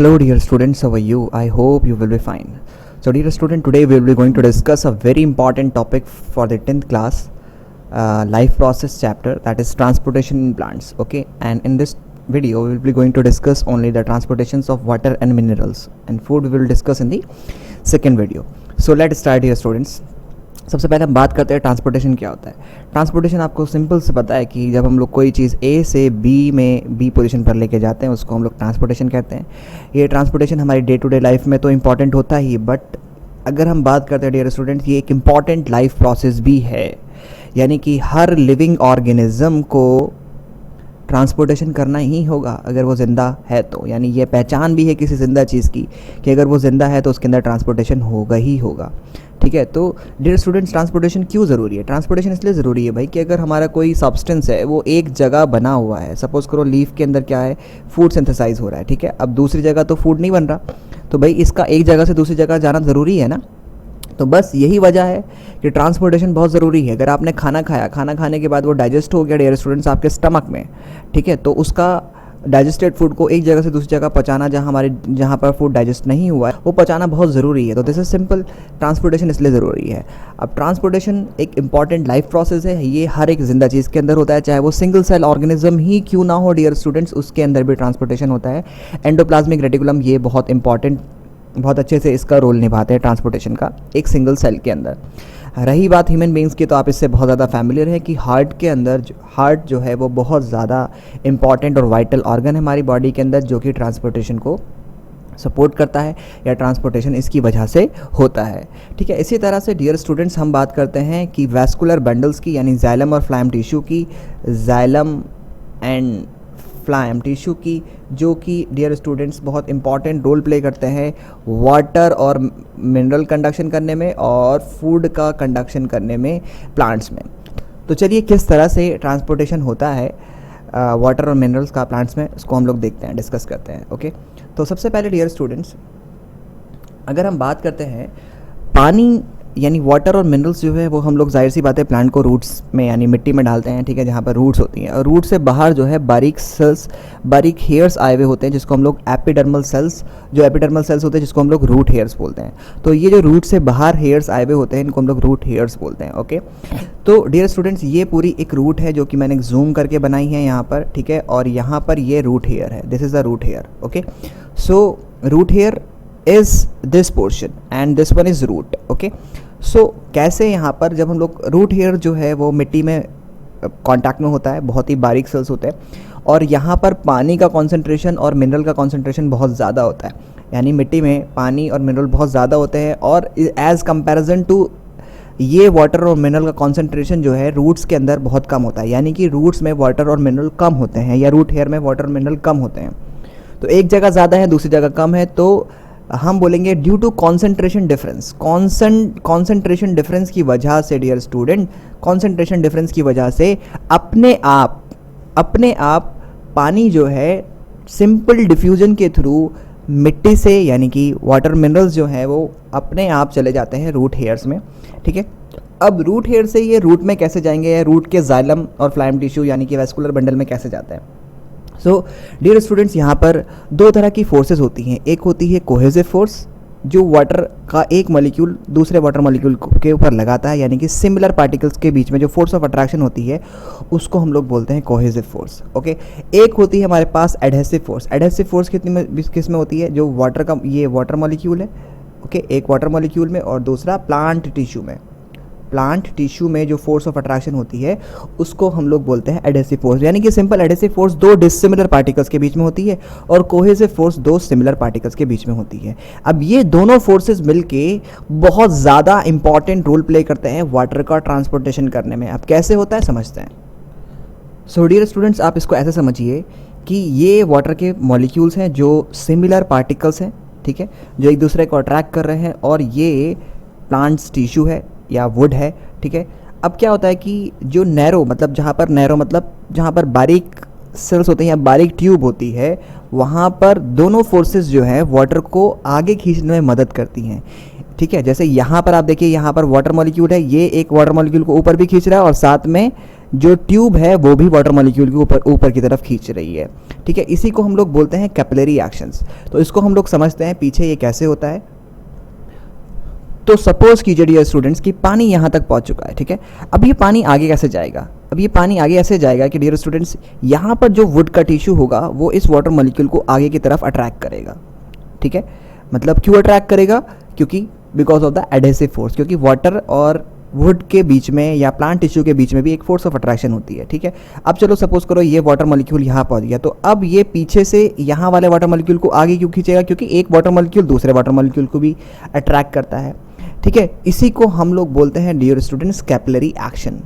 Hello dear students, how are you? I hope you will be fine. So dear student, today we will be going to discuss a very important topic for the 10th class life process chapter, that is transportation in plants. Okay, and in this video we will be going to discuss only the transportations of water and minerals, and food we will discuss in the second video. So let's start dear students. सबसे पहले हम बात करते हैं transportation क्या होता है। Transportation आपको सिंपल से पता है कि जब हम लोग कोई चीज़ ए से बी में बी पोजीशन पर लेके जाते हैं उसको हम लोग ट्रांसपोर्टेशन कहते हैं। ये ट्रांसपोर्टेशन हमारी डे टू डे लाइफ में तो इम्पॉर्टेंट होता ही, बट अगर हम बात करते हैं डियर स्टूडेंट्स, ये एक इम्पॉर्टेंट लाइफ प्रोसेस भी है। यानी कि हर लिविंग ऑर्गेनिज्म को ट्रांसपोर्टेशन करना ही होगा अगर वो ज़िंदा है तो। यानी ये पहचान भी है किसी ज़िंदा चीज़ की कि अगर वो ज़िंदा है तो उसके अंदर ट्रांसपोर्टेशन होगा ही होगा। ठीक है, तो डियर स्टूडेंट्स ट्रांसपोर्टेशन क्यों ज़रूरी है? ट्रांसपोर्टेशन इसलिए ज़रूरी है भाई कि अगर हमारा कोई सब्सटेंस है वो एक जगह बना हुआ है, सपोज़ करो लीफ के अंदर क्या है, फूड सिंथेसाइज हो रहा है। ठीक है, अब दूसरी जगह तो फूड नहीं बन रहा, तो भाई इसका एक जगह से दूसरी जगह जाना ज़रूरी है ना। तो बस यही वजह है कि ट्रांसपोर्टेशन बहुत ज़रूरी है। अगर आपने खाना खाया, खाना खाने के बाद वो डाइजेस्ट हो गया डियर स्टूडेंट्स आपके स्टमक में, ठीक है, तो उसका डाइजेस्टेड फूड को एक जगह से दूसरी जगह पहुंचाना, जहाँ पर फूड डाइजेस्ट नहीं हुआ है वो पहुंचाना बहुत ज़रूरी है। तो दिस इज सिंपल, ट्रांसपोर्टेशन इसलिए ज़रूरी है। अब ट्रांसपोर्टेशन एक इंपॉर्टेंट लाइफ प्रोसेस है, ये हर एक जिंदा चीज़ के अंदर होता है, चाहे वो सिंगल सेल ऑर्गेनिज्म ही क्यों ना हो डियर स्टूडेंट्स, उसके अंदर भी ट्रांसपोर्टेशन होता है। एंडोप्लाज्मिक रेटिकुलम ये बहुत इंपॉर्टेंट, बहुत अच्छे से इसका रोल निभाते हैं ट्रांसपोर्टेशन का एक सिंगल सेल के अंदर। रही बात ह्यूमन बींग्स की, तो आप इससे बहुत ज़्यादा फैमिलियर है कि हार्ट के अंदर हार्ट जो है वो बहुत ज़्यादा इंपॉर्टेंट और वाइटल ऑर्गन है हमारी बॉडी के अंदर, जो कि ट्रांसपोर्टेशन को सपोर्ट करता है या ट्रांसपोर्टेशन इसकी वजह से होता है। ठीक है, इसी तरह से डियर स्टूडेंट्स हम बात करते हैं कि वैस्कुलर बंडल्स की, यानी जाइलम और फ्लाइम टिश्यू की, जाइलम एंड फ्लाइम टिश्यू की, जो कि डियर स्टूडेंट्स बहुत इंपॉर्टेंट रोल प्ले करते हैं वाटर और मिनरल कंडक्शन करने में और फूड का कंडक्शन करने में प्लांट्स में। तो चलिए किस तरह से ट्रांसपोर्टेशन होता है वाटर और मिनरल्स का प्लांट्स में, उसको हम लोग देखते हैं, डिस्कस करते हैं। ओके, तो सबसे पहले डियर स्टूडेंट्स अगर हम बात करते हैं पानी यानी वाटर और मिनरल्स जो है वो हम लोग जाहिर सी बात है प्लांट को रूट्स में यानी मिट्टी में डालते हैं। ठीक है, जहाँ पर रूट्स होती हैं, और रूट से बाहर जो है बारीक सेल्स, बारीक हेयर्स आए हुए होते हैं जिसको हम लोग एपिडर्मल सेल्स, जो एपिडर्मल सेल्स होते हैं जिसको हम लोग रूट हेयर्स बोलते हैं। तो ये जो रूट से बाहर हेयर्स आए हुए होते हैं इनको हम लोग रूट हेयर्स बोलते हैं। ओके, तो डियर स्टूडेंट्स ये पूरी एक रूट है जो कि मैंने जूम करके बनाई है यहाँ पर। ठीक है, और यहाँ पर ये रूट हेयर है, this is the root hair. Okay, so root hair is this portion and this one is root. Okay, so कैसे यहाँ पर जब हम लोग रूट हेयर जो है वो मिट्टी में कांटेक्ट में होता है, बहुत ही बारीक सेल्स होते हैं, और यहाँ पर पानी का कॉन्सेंट्रेशन और मिनरल का कॉन्सेंट्रेशन बहुत ज़्यादा होता है। यानी मिट्टी में पानी और मिनरल बहुत ज़्यादा होते हैं, और एज़ कंपैरिजन टू ये वाटर और मिनरल का कॉन्सेंट्रेशन जो है रूट्स के अंदर बहुत कम होता है। यानी कि रूट्स में वाटर और मिनरल कम होते हैं, या रूट हेयर में वाटर और मिनरल कम होते हैं। तो एक जगह ज़्यादा है दूसरी जगह कम है, तो हम बोलेंगे due to concentration difference. Concentration difference की वजह से डियर स्टूडेंट, कॉन्सेंट्रेशन डिफरेंस की वजह से अपने आप पानी जो है सिंपल डिफ्यूजन के थ्रू मिट्टी से, यानी कि वाटर मिनरल्स जो है वो अपने आप चले जाते हैं रूट हेयर्स में। ठीक है, अब रूट हेयर से ये रूट में कैसे जाएंगे, या रूट के जाइलम और फ्लाइम टिश्यू यानी कि वैस्कुलर बंडल में कैसे जाते हैं। सो डियर स्टूडेंट्स यहाँ पर दो तरह की फोर्सेस होती हैं। एक होती है कोहेसिव फोर्स, जो वाटर का एक मॉलिक्यूल दूसरे वाटर मॉलिक्यूल के ऊपर लगाता है, यानी कि सिमिलर पार्टिकल्स के बीच में जो फोर्स ऑफ अट्रैक्शन होती है उसको हम लोग बोलते हैं कोहेसिव फोर्स। ओके, एक होती है हमारे पास एडहेसिव फोर्स। एडहेसिव फोर्स किस में होती है, जो वाटर का ये वाटर मॉलिक्यूल है, ओके, एक वाटर मॉलिक्यूल में और दूसरा प्लांट टिश्यू में। प्लांट टिश्यू में जो फोर्स ऑफ अट्रैक्शन होती है उसको हम लोग बोलते हैं एडहेसिव फोर्स। यानी कि सिंपल एडहेसिव फोर्स दो डिसिमिलर पार्टिकल्स के बीच में होती है, और कोहेसिव फोर्स दो सिमिलर पार्टिकल्स के बीच में होती है। अब ये दोनों फोर्सेस मिलके बहुत ज़्यादा इंपॉर्टेंट रोल प्ले करते हैं वाटर का ट्रांसपोर्टेशन करने में। अब कैसे होता है समझते हैं। सो डियर स्टूडेंट्स आप इसको ऐसे समझिए कि ये वाटर के मॉलिक्यूल्स हैं जो सिमिलर पार्टिकल्स हैं, ठीक है, जो एक दूसरे को अट्रैक्ट कर रहे हैं, और ये प्लांट्स टिश्यू है या वुड है। ठीक है, अब क्या होता है कि जो नैरो मतलब जहाँ पर बारीक सेल्स होते हैं या बारीक ट्यूब होती है, वहाँ पर दोनों फोर्सेस जो है वाटर को आगे खींचने में मदद करती हैं। ठीक है, जैसे यहाँ पर आप देखिए, यहाँ पर वाटर मॉलिक्यूल है, ये एक वाटर मॉलिक्यूल को ऊपर भी खींच रहा है और साथ में जो ट्यूब है वो भी वाटर मॉलिक्यूल के ऊपर ऊपर की तरफ खींच रही है, ठीक है। इसी को हम लोग बोलते हैं कैपिलरी एक्शंस। तो इसको हम लोग समझते हैं पीछे ये कैसे होता है। तो सपोज कीजिए डियर स्टूडेंट्स कि पानी यहाँ तक पहुँच चुका है, ठीक है। अब ये पानी आगे कैसे जाएगा? अब ये पानी आगे ऐसे जाएगा कि डियर स्टूडेंट्स यहाँ पर जो वुड का टिश्यू होगा वो इस वाटर मॉलिक्यूल को आगे की तरफ अट्रैक्ट करेगा, ठीक है। मतलब क्यों अट्रैक्ट करेगा? क्योंकि because of the adhesive force, क्योंकि वाटर और वुड के बीच में या प्लांट टिश्यू के बीच में भी एक फोर्स ऑफ अट्रैक्शन होती है, ठीक है। अब चलो सपोज करो ये वाटर मॉलिक्यूल यहाँ पहुँच गया, तो अब ये पीछे से यहाँ वाले वाटर मॉलिक्यूल को आगे क्यों खींचेगा? क्योंकि एक वाटर मॉलिक्यूल दूसरे वाटर मॉलिक्यूल को भी अट्रैक्ट करता है, ठीक है। इसी को हम लोग बोलते हैं डियर स्टूडेंट्स कैपिलरी एक्शन।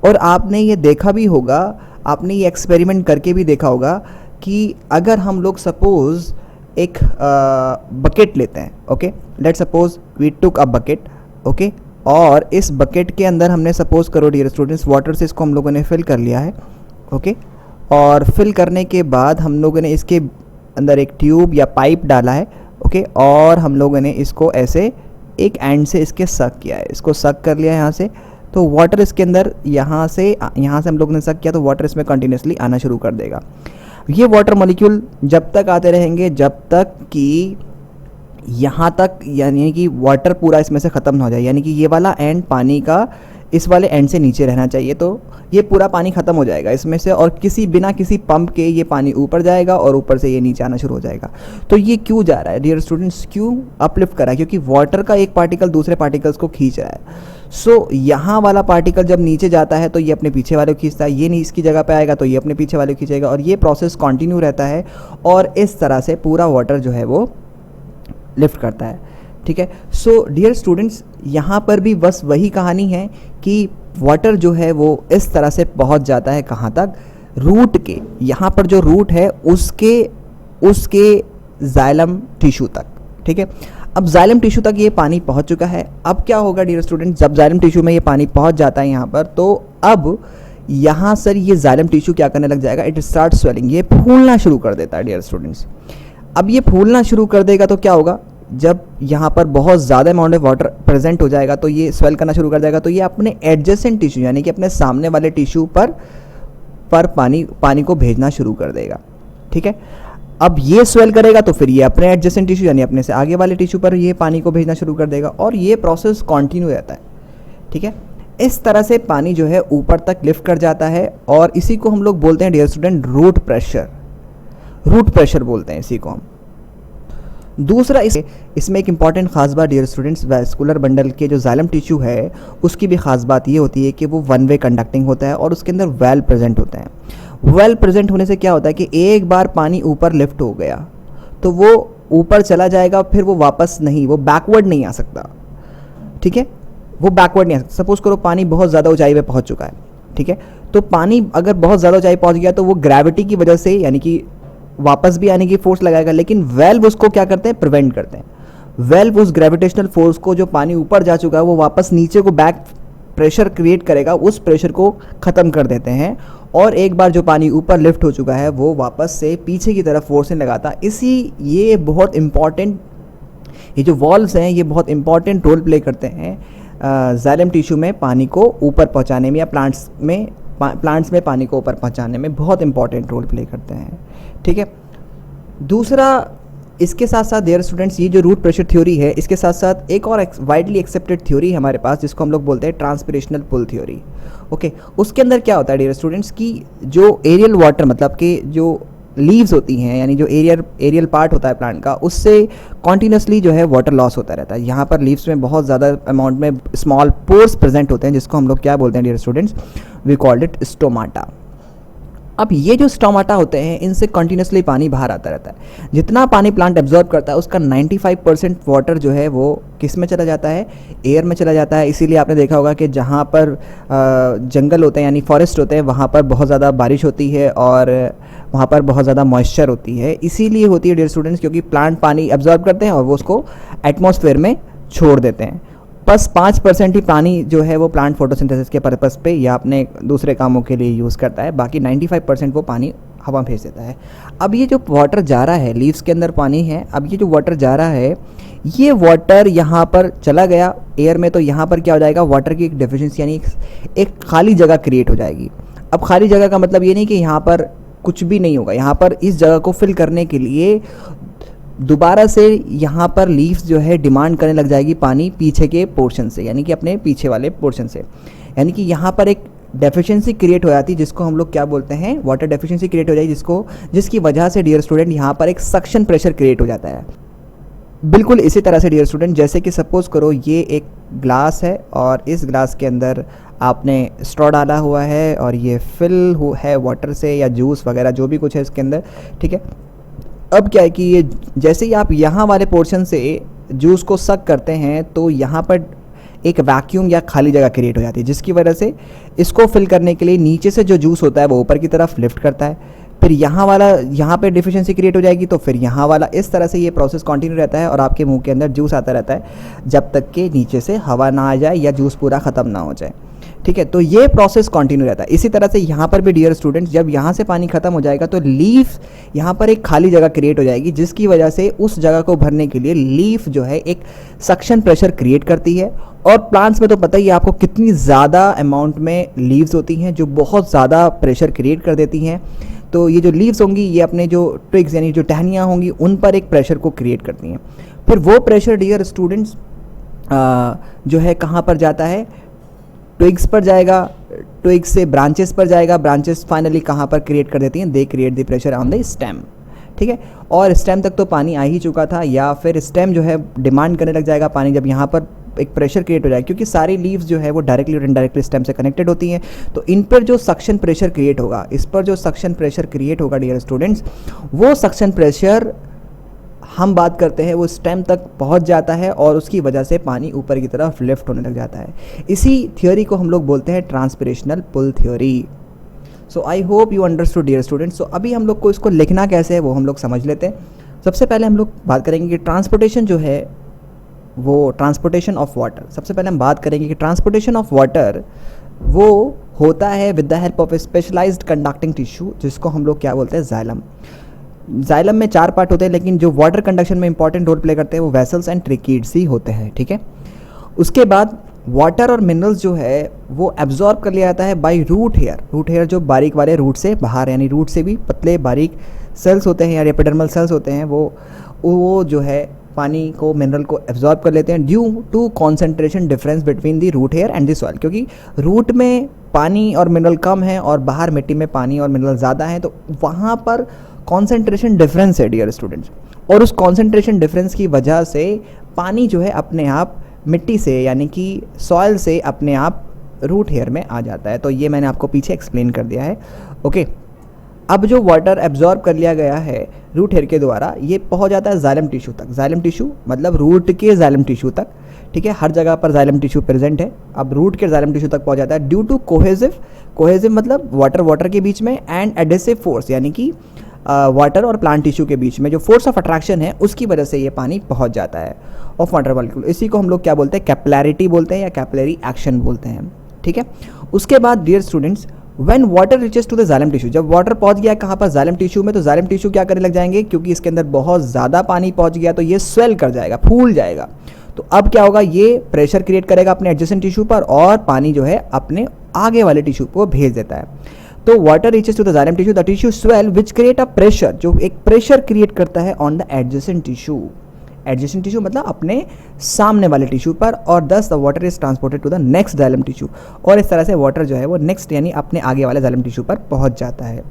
और आपने ये देखा भी होगा, आपने ये एक्सपेरिमेंट करके भी देखा होगा कि अगर हम लोग सपोज एक बकेट लेते हैं, okay, let suppose we took a bucket, okay, और इस बकेट के अंदर हमने सपोज करो डियर स्टूडेंट्स वाटर से इसको हम लोगों ने फिल कर लिया है, ओके, और फिल करने के बाद हम लोगों ने इसके अंदर एक ट्यूब या पाइप डाला है, ओके, और हम लोगों ने इसको ऐसे एक एंड से इसके सक किया है, इसको सक कर लिया यहाँ से, तो वाटर इसके अंदर यहाँ से हम लोगों ने सक किया तो वाटर इसमें कंटिन्यूसली आना शुरू कर देगा। ये वाटर मॉलिक्यूल जब तक आते रहेंगे जब तक कि यहाँ तक, यानी कि वाटर पूरा इसमें से ख़त्म ना हो जाए, यानी कि ये वाला एंड पानी का इस वाले एंड से नीचे रहना चाहिए, तो ये पूरा पानी ख़त्म हो जाएगा इसमें से, और बिना किसी पंप के ये पानी ऊपर जाएगा और ऊपर से ये नीचे आना शुरू हो जाएगा। तो ये क्यों जा रहा है डियर स्टूडेंट्स? क्यों अपलिफ्ट कर रहा है? क्योंकि वाटर का एक पार्टिकल दूसरे पार्टिकल्स को खींच रहा है। सो यहाँ वाला पार्टिकल जब नीचे जाता है तो ये अपने पीछे वाले को खींचता है, ये नहीं इसकी जगह पे आएगा तो ये अपने पीछे वाले को खींचेगा, और ये प्रोसेस कंटिन्यू रहता है, और इस तरह से पूरा वाटर जो है वो लिफ्ट करता है, ठीक है। सो डियर स्टूडेंट्स, यहाँ पर भी बस वही कहानी है कि वाटर जो है वो इस तरह से पहुँच जाता है कहाँ तक? रूट के, यहाँ पर जो रूट है उसके जाइलम टिश्यू तक, ठीक है। अब जाइलम टिश्यू तक ये पानी पहुँच चुका है। अब क्या होगा डियर स्टूडेंट? जब जाइलम टिश्यू में ये पानी पहुँच जाता है यहाँ पर, तो अब यहाँ सर ये जाइलम टिश्यू क्या करने लग जाएगा? इट स्टार्ट स्वेलिंग, ये फूलना शुरू कर देता है डियर स्टूडेंट्स। अब ये फूलना शुरू कर देगा तो क्या होगा? जब यहाँ पर बहुत ज़्यादा अमाउंट ऑफ वाटर प्रेजेंट हो जाएगा तो ये स्वेल करना शुरू कर देगा, तो ये अपने एडजेसेंट टिश्यू यानी कि अपने सामने वाले टिश्यू पर पानी को भेजना शुरू कर देगा, ठीक है। अब ये स्वेल करेगा तो फिर ये अपने एडजेसेंट टिश्यू यानी अपने से आगे वाले टिश्यू पर ये पानी को भेजना शुरू कर देगा, और ये प्रोसेस कंटिन्यू रहता है, ठीक है। इस तरह से पानी जो है ऊपर तक लिफ्ट कर जाता है, और इसी को हम लोग बोलते हैं डियर स्टूडेंट रूट प्रेशर बोलते हैं इसी को हम। दूसरा इसमें एक इंपॉर्टेंट खास बात डियर स्टूडेंट्स, वैस्कुलर बंडल के जो जाइलम टिश्यू है उसकी भी खास बात ये होती है कि वो वन वे कंडक्टिंग होता है और उसके अंदर वेल प्रेजेंट होते हैं। वेल प्रेजेंट होने से क्या होता है कि एक बार पानी ऊपर लिफ्ट हो गया तो वो ऊपर चला जाएगा, फिर वो वापस नहीं, वो बैकवर्ड नहीं आ सकता, ठीक है, वो बैकवर्ड नहीं आ सकता। सपोज करो पानी बहुत ज़्यादा ऊंचाई पे पहुंच चुका है, ठीक है, तो पानी अगर बहुत ज़्यादा ऊंचाई पहुंच गया तो वो ग्रेविटी की वजह से यानी कि वापस भी आने की फोर्स लगाएगा, लेकिन वेल्व उसको क्या करते हैं? प्रिवेंट करते हैं। वेल्व उस ग्रेविटेशनल फोर्स को, जो पानी ऊपर जा चुका है वो वापस नीचे को बैक प्रेशर क्रिएट करेगा, उस प्रेशर को ख़त्म कर देते हैं, और एक बार जो पानी ऊपर लिफ्ट हो चुका है वो वापस से पीछे की तरफ फोर्स नहीं लगाता। ये बहुत इंपॉर्टेंट, ये जो वॉल्व्स हैं ये बहुत इंपॉर्टेंट रोल प्ले करते हैं जाइलम टिश्यू में पानी को ऊपर पहुंचाने में, या प्लांट्स में पानी को ऊपर पहुंचाने में बहुत इंपॉर्टेंट रोल प्ले करते हैं, ठीक है। दूसरा, इसके साथ साथ डियर स्टूडेंट्स, ये जो रूट प्रेशर थ्योरी है इसके साथ साथ एक और वाइडली एक्सेप्टेड थ्योरी है हमारे पास जिसको हम लोग बोलते हैं ट्रांसपिरेशनल पुल थ्योरी, ओके। उसके अंदर क्या होता है डियर स्टूडेंट्स कि जो एरियल वाटर, मतलब कि जो लीव्स होती हैं यानी जो एरियल पार्ट होता है प्लांट का, उससे कॉन्टीन्यूसली जो है वाटर लॉस होता रहता है। यहाँ पर लीव्स में बहुत ज़्यादा अमाउंट में स्मॉल पोर्स प्रेजेंट होते हैं जिसको हम लोग क्या बोलते हैं dear students? We called it stomata. अब ये जो स्टोमाटा होते हैं इनसे कंटिन्यूसली पानी बाहर आता रहता है। जितना पानी प्लांट एब्जॉर्ब करता है उसका 95% वाटर जो है वो किस में चला जाता है? एयर में चला जाता है। इसीलिए आपने देखा होगा कि जहाँ पर जंगल होते हैं यानी फॉरेस्ट होते हैं वहाँ पर बहुत ज़्यादा बारिश होती है और वहाँ पर बहुत ज़्यादा मॉइस्चर होती है। इसीलिए होती है डियर स्टूडेंट्स क्योंकि प्लांट पानी एब्जॉर्ब करते हैं और वो उसको एटमॉस्फेयर में छोड़ देते हैं। बस 5% ही पानी जो है वो प्लांट फोटोसिंथेसिस के पर्पस पे या अपने दूसरे कामों के लिए यूज़ करता है, बाकी 95% वो पानी हवा भेज देता है। अब ये जो वाटर जा रहा है, लीव्स के अंदर पानी है, अब ये जो वाटर जा रहा है ये वाटर यहाँ पर चला गया एयर में, तो यहाँ पर क्या हो जाएगा? वाटर की एक डेफिशिएंसी यानी एक खाली जगह क्रिएट हो जाएगी। अब खाली जगह का मतलब ये नहीं कि यहाँ पर कुछ भी नहीं होगा, यहाँ पर इस जगह को फिल करने के लिए दोबारा से यहाँ पर लीव्स जो है डिमांड करने लग जाएगी पानी पीछे के पोर्शन से, यानी कि अपने पीछे वाले पोर्शन से, यानी कि यहाँ पर एक डेफिशिएंसी क्रिएट हो जाती है जिसको हम लोग क्या बोलते हैं, वाटर डेफिशिएंसी क्रिएट हो जाएगी, जिसकी वजह से डियर स्टूडेंट यहाँ पर एक सक्शन प्रेशर क्रिएट हो जाता है। बिल्कुल इसी तरह से डियर स्टूडेंट, जैसे कि सपोज करो ये एक ग्लास है और इस ग्लास के अंदर आपने स्ट्रॉ डाला हुआ है और ये फिल है वाटर से या जूस वगैरह जो भी कुछ है इसके अंदर, ठीक है। अब क्या है कि ये जैसे ही आप यहाँ वाले पोर्शन से जूस को सक करते हैं तो यहाँ पर एक वैक्यूम या खाली जगह क्रिएट हो जाती है, जिसकी वजह से इसको फिल करने के लिए नीचे से जो जूस होता है वो ऊपर की तरफ लिफ्ट करता है, फिर यहाँ पे डिफिशिएंसी क्रिएट हो जाएगी तो फिर यहाँ वाला, इस तरह से ये प्रोसेस कंटिन्यू रहता है और आपके मुंह के अंदर जूस आता रहता है जब तक कि नीचे से हवा ना आ जाए या जूस पूरा ख़त्म ना हो जाए, ठीक है। तो ये प्रोसेस कंटिन्यू रहता है। इसी तरह से यहाँ पर भी डियर स्टूडेंट्स, जब यहाँ से पानी खत्म हो जाएगा तो लीफ यहाँ पर एक खाली जगह क्रिएट हो जाएगी, जिसकी वजह से उस जगह को भरने के लिए लीफ जो है एक सक्शन प्रेशर क्रिएट करती है। और प्लांट्स में तो पता ही है आपको कितनी ज़्यादा अमाउंट में लीव्स होती हैं जो बहुत ज़्यादा प्रेशर क्रिएट कर देती हैं। तो ये जो लीव्स होंगी ये अपने जो ट्विग्स यानी जो टहनियाँ होंगी उन पर एक प्रेशर को क्रिएट करती हैं। फिर वो प्रेशर डियर स्टूडेंट्स जो है कहाँ पर जाता है, ट्विग्स पर जाएगा, ट्विग्स से ब्रांचेस पर जाएगा, ब्रांचेस फाइनली कहाँ पर क्रिएट कर देती हैं, they create the pressure on the stem, ठीक है। और स्टेम तक तो पानी आ ही चुका था, या फिर स्टेम जो है डिमांड करने लग जाएगा पानी जब यहाँ पर एक प्रेशर क्रिएट हो जाए, क्योंकि सारी लीव्स जो है वो डायरेक्टली और इनडायरेक्टली स्टेम से कनेक्टेड होती हैं। तो इन पर जो सक्शन प्रेशर क्रिएट होगा, इस पर जो सक्शन प्रेशर क्रिएट होगा डियर स्टूडेंट्स, वो सक्शन प्रेशर हम बात करते हैं वो स्टेम तक पहुंच जाता है और उसकी वजह से पानी ऊपर की तरफ लिफ्ट होने लग जाता है। इसी थ्योरी को हम लोग बोलते हैं transpirational pull theory. So I hope you understood dear students. सो अभी हम लोग को इसको लिखना कैसे है वो हम लोग समझ लेते हैं। सबसे पहले हम लोग बात करेंगे कि ट्रांसपोर्टेशन जो है वो ट्रांसपोर्टेशन ऑफ वाटर। सबसे पहले हम बात करेंगे कि ट्रांसपोर्टेशन ऑफ वाटर वो होता है with the help of a specialized conducting tissue, जिसको हम लोग क्या बोलते हैं, जाइलम। जाइलम में 4 पार्ट होते हैं, लेकिन जो वाटर कंडक्शन में इंपॉर्टेंट रोल प्ले करते हैं वो वेसल्स एंड ट्रिकीड्स ही होते हैं, ठीक है। उसके बाद वाटर और मिनरल्स जो है वो एब्जॉर्ब कर लिया जाता है by root hair. Root hair जो बारीक वाले रूट से बाहर, यानी रूट से भी पतले बारीक सेल्स होते हैं या एपिडर्मल सेल्स होते हैं, वो जो है पानी को, मिनरल को एब्जॉर्ब कर लेते हैं due to concentration difference between the root hair and the soil. क्योंकि रूट में पानी और मिनरल कम है और बाहर मिट्टी में पानी और मिनरल ज़्यादा है, तो वहाँ पर कॉन्सेंट्रेशन डिफरेंस है डियर स्टूडेंट्स, और उस कॉन्सेंट्रेशन डिफरेंस की वजह से पानी जो है अपने आप मिट्टी से यानी कि सॉइल से अपने आप रूट हेयर में आ जाता है। तो ये मैंने आपको पीछे एक्सप्लेन कर दिया है, ओके। अब जो वाटर एब्जॉर्ब कर लिया गया है रूट हेयर के द्वारा, ये पहुंच जाता है जाइलम टिश्यू तक। जाइलम टिश्यू मतलब रूट के जाइलम टिश्यू तक, ठीक है। हर जगह पर जाइलम टिश्यू प्रेजेंट है। अब रूट के जाइलम टिश्यू तक पहुंच जाता है ड्यू टू कोहेसिव मतलब वाटर के बीच में, एंड एडेसिव फोर्स यानी कि वाटर और प्लांट टिश्यू के बीच में जो फोर्स ऑफ अट्रैक्शन है उसकी वजह से ये पानी पहुंच जाता है ऑफ वाटर मॉलिक्यूल। इसी को हम लोग क्या बोलते हैं, कैपिलैरिटी बोलते हैं या कैपिलरी एक्शन बोलते हैं, ठीक है। उसके बाद dear students, when water reaches to the xylem tissue, जब वाटर पहुंच गया कहाँ पर, जाइलम टिश्यू में, तो जाइलम टिश्यू क्या करने लग जाएंगे, क्योंकि इसके अंदर बहुत ज़्यादा पानी पहुंच गया तो ये स्वेल कर जाएगा, फूल जाएगा। तो अब क्या होगा, ये प्रेशर क्रिएट करेगा अपने एडजेसेंट टिश्यू पर और पानी जो है अपने आगे वाले टिश्यू को भेज देता है। तो water reaches to the xylem tissue, the tissue swell which create a pressure, जो एक प्रेशर क्रिएट करता है on the adjacent tissue. Adjacent tissue मतलब अपने सामने वाले टिश्यू पर, और thus the water is transported to the next xylem tissue, और इस तरह से वाटर जो है वो नेक्स्ट यानी अपने आगे वाले जाइलम टिश्यू पर पहुंच जाता है,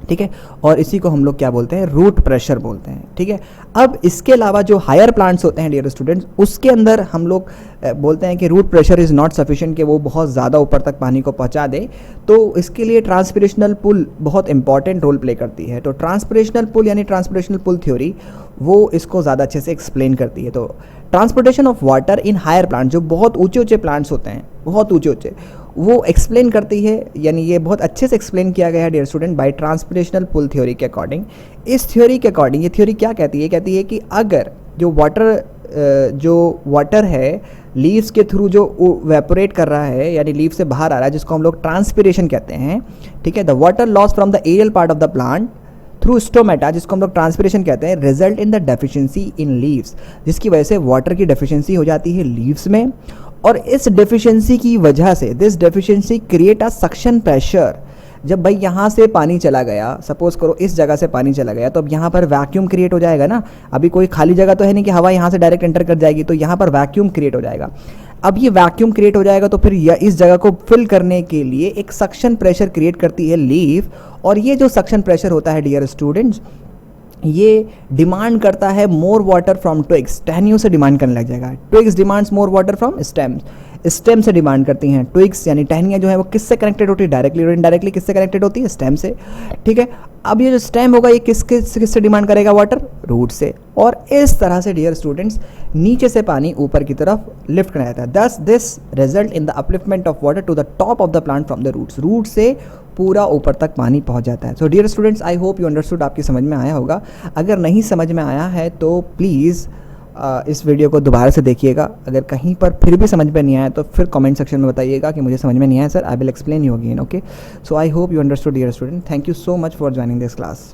ठीक है। और इसी को हम लोग क्या बोलते हैं, रूट प्रेशर बोलते हैं, ठीक है। अब इसके अलावा जो हायर प्लांट्स होते हैं डियर स्टूडेंट्स, उसके अंदर हम लोग बोलते हैं कि root pressure is not sufficient, कि वो बहुत ज़्यादा ऊपर तक पानी को पहुंचा दे, तो इसके लिए ट्रांसपिरेशनल पुल बहुत इंपॉर्टेंट रोल प्ले करती है। तो ट्रांसपिरेशनल पुल यानी ट्रांसपिरेशनल पुल थ्योरी वो इसको ज़्यादा अच्छे से एक्सप्लेन करती है। तो transportation of water in higher plant, जो बहुत ऊंचे ऊंचे प्लांट्स होते हैं, बहुत ऊंचे ऊंचे, वो एक्सप्लेन करती है, यानी ये बहुत अच्छे से एक्सप्लेन किया गया है dear student by transpirational pull theory के अकॉर्डिंग। इस थ्योरी के अकॉर्डिंग ये थ्योरी क्या कहती है, कहती है कि अगर जो वाटर है लीव्स के थ्रू जो वेपोरेट कर रहा है, यानी लीव से बाहर आ रहा है, जिसको हम लोग ट्रांसपिरेशन कहते हैं, ठीक है। The water loss from the aerial part of the plant through stomata, जिसको हम लोग ट्रांसपिरेशन कहते हैं, result in the deficiency in leaves, जिसकी वजह से वाटर की डेफिशिएंसी हो जाती है लीव्स में, और इस डेफिशिएंसी की वजह से this deficiency create a suction pressure जब भाई यहाँ से पानी चला गया, सपोज करो इस जगह से पानी चला गया, तो अब यहाँ पर वैक्यूम क्रिएट हो जाएगा ना। अभी कोई खाली जगह तो है नहीं कि हवा यहाँ से डायरेक्ट एंटर कर जाएगी, तो यहाँ पर वैक्यूम क्रिएट हो जाएगा। अब ये वैक्यूम क्रिएट हो जाएगा तो फिर इस जगह को फिल करने के लिए एक सक्शन प्रेशर क्रिएट करती है लीफ, और ये जो सक्शन प्रेशर होता है डियर स्टूडेंट्स, ये डिमांड करता है मोर वाटर फ्रॉम ट्विग्स, टहनियों से डिमांड करने लग जाएगा। Twigs demands more water from stems, stem से डिमांड करती हैं। ट्विग्स यानी टहनियाँ जो है वो किससे कनेक्टेड होती है, डायरेक्टली और इनडायरेक्टली किससे कनेक्टेड होती है, स्टेम से, ठीक है। अब ये जो स्टेम होगा ये किससे डिमांड करेगा, वाटर, रूट से। और इस तरह से डियर स्टूडेंट्स नीचे से पानी ऊपर की तरफ लिफ्ट किया जाता है। Thus this result in the upliftment of water to the top of the plant from the roots, root से पूरा ऊपर तक पानी पहुंच जाता है। So dear students, I hope you understood, आपकी समझ में आया होगा। अगर नहीं समझ में आया है तो प्लीज़ इस वीडियो को दोबारा से देखिएगा। अगर कहीं पर फिर भी समझ में नहीं आया तो फिर कमेंट सेक्शन में बताइएगा कि मुझे समझ में नहीं आया sir, I will explain you again, okay. So I hope you understood dear student, thank you so much for joining this class.